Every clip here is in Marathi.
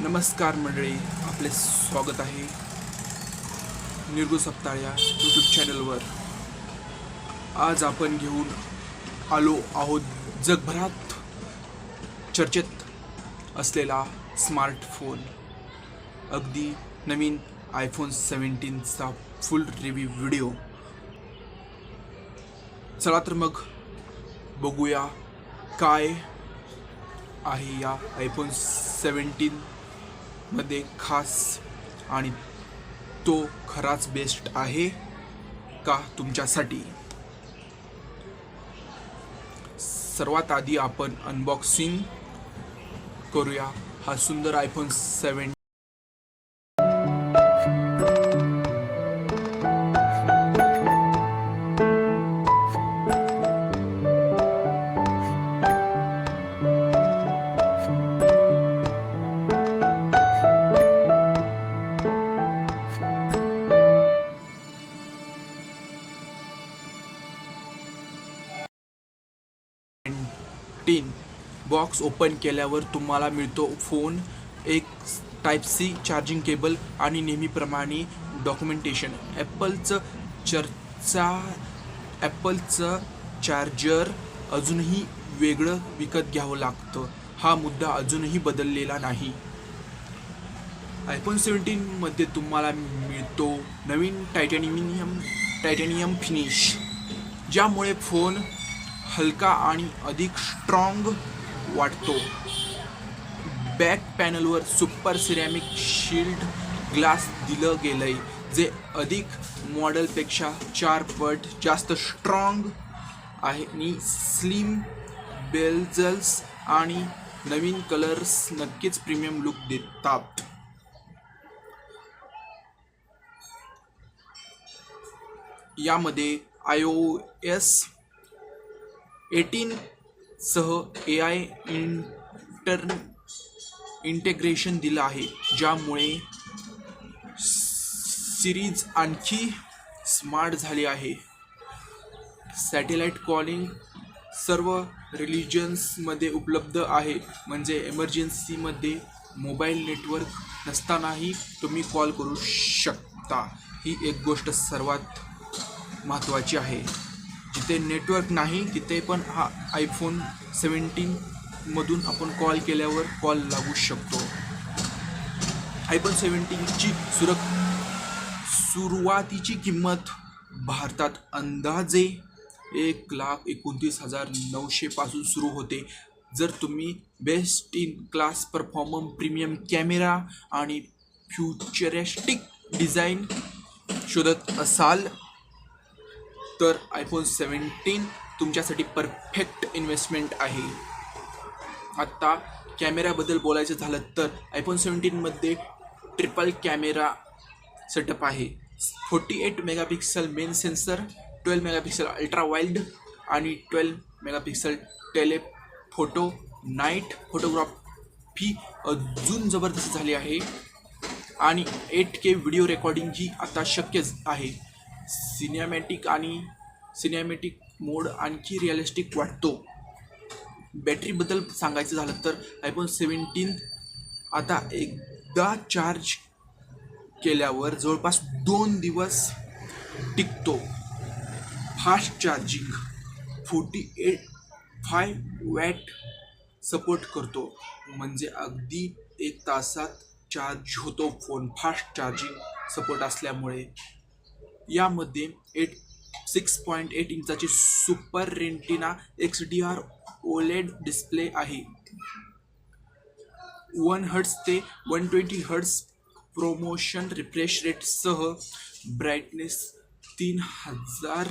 नमस्कार मंडळी, आपले स्वागत आहे निर्गो सप्ताह या यूट्यूब चॅनलवर। आज आपण घेऊन आलो आहोत जगभरात चर्चेत असलेला स्मार्टफोन, अगदी नवीन आयफोन 17चा फुल रिव्ह्यू व्हिडिओ। चला तर मग बघूया काय आहे या आयफोन 17 मध्ये खास, आणि तो खराच बेस्ट आहे का तुमच्यासाठी। सर्वात आधी आपण अनबॉक्सिंग करूया हा सुंदर आयफोन 17। बॉक्स ओपन केल्यावर तुम्हाला मिळतो फोन, एक टाइप-सी चार्जिंग केबल आणि नेहमीप्रमाणे डॉक्युमेंटेशन। ॲपलचं चार्जर अजूनही वेगळं विकत घ्यावं लागतं, हा मुद्दा अजूनही बदललेला नाही। आयफोन 17 मध्ये तुम्हाला मिळतो नवीन टायटॅनियम फिनिश, ज्यामुळे फोन हलका आणि अधिक स्ट्रॉंग वाटतो। बॅक पॅनलवर सुपर सिरॅमिक शील्ड ग्लास दिलं गेलंय, जे अधिक मॉडेलपेक्षा 4 पट जास्त स्ट्रॉंग आहे आणि स्लिम बेल्जल्स आणि नवीन कलर्स नक्कीच प्रीमियम लुक देतात। यामध्ये iOS 18 सह AI इंटिग्रेशन दिलं आहे, ज्यामुळे सिरीज आणखी स्मार्ट झाली आहे। सॅटेलाइट कॉलिंग सर्व रिजन्समध्ये उपलब्ध आहे, म्हणजे इमर्जन्सीमध्ये मोबाईल नेटवर्क नसतानाही तुम्ही कॉल करू शकता। ही एक गोष्ट सर्वात महत्त्वाची आहे। जिथे नेटवर्क नाही तिथे पण हा आयफोन 17 मधून आपण कॉल केल्यावर कॉल लागू शकतो। आयफोन 17ची सुरुवातीची किंमत भारतात अंदाजे 1,29,900 पासून सुरू होते। जर तुम्ही best in class performance, premium camera आणि फ्युचरिस्टिक डिझाईन शोधत असाल तर आयफोन 17 तुमच्यासाठी परफेक्ट इन्व्हेस्टमेंट आहे। आता कॅमेऱ्याबद्दल बोलायचं झालं तर आयफोन 17 मध्ये ट्रिपल कॅमेरा सेटअप आहे। 48 megapixel main sensor, 12 megapixel ultra wild आणि 12 मेगापिक्सल टेलेफोटो। नाईट फोटोग्राफी अजून जबरदस्त झाली आहे आणि 8K व्हिडिओ रेकॉर्डिंग ही आता शक्य आहे। सिनेमॅटिक मोड आणखी रिअलिस्टिक वाटतो। बॅटरीबद्दल सांगायचं झालं तर आयफोन 17 आता एकदा चार्ज केल्यावर जवळपास 2 दिवस टिकतो। फास्ट चार्जिंग 5 वॅट सपोर्ट करतो, म्हणजे अगदी 1 तासात चार्ज होतो फोन। फास्ट चार्जिंग सपोर्ट असल्यामुळे यामध्ये 6.8 इंचाची super retina XDR OLED display आहे। 1 हर्ट्झ ते 120 हर्ट्झ प्रोमोशन रिफ्रेश रेट सह ब्राईटनेस 3000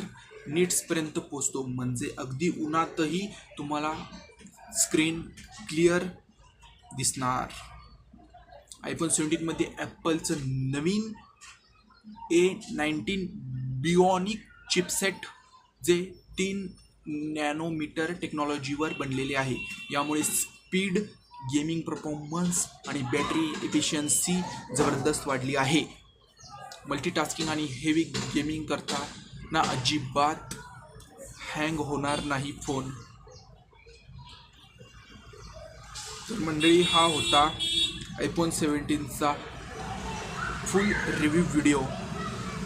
निट्सपर्यंत पोहोचतो, म्हणजे अगदी उन्हातही तुम्हाला स्क्रीन क्लिअर दिसणार। आयफोन 17 मध्ये ॲपलचं नवीन A19 बियॉनिक चिपसेट, जे 3 नॅनोमीटर टेक्नॉलॉजीवर बनलेले आहे। यामुळे स्पीड, गेमिंग परफॉर्मन्स आणि बॅटरी एफिशियन्सी जबरदस्त वाढली आहे। मल्टीटास्किंग आणि हेवी गेमिंग करताना अजिबात हँग होणार नाही फोन। तर मंडळी, हा होता iPhone 17चा फुल रिव्ह्यू व्हिडिओ.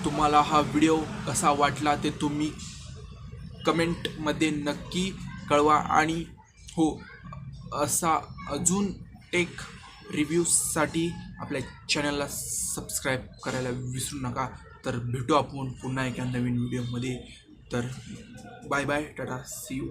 तुम्हाला हा व्हिडिओ कसा वाटला ते तुम्ही कमेंटमध्ये नक्की कळवा. आणि हो, असा अजून टेक रिव्ह्यूसाठी आपल्या चॅनलला सबस्क्राईब करायला विसरू नका. तर भेटू आपण पुन्हा एका नवीन व्हिडिओमध्ये. तर bye bye, tata, see you.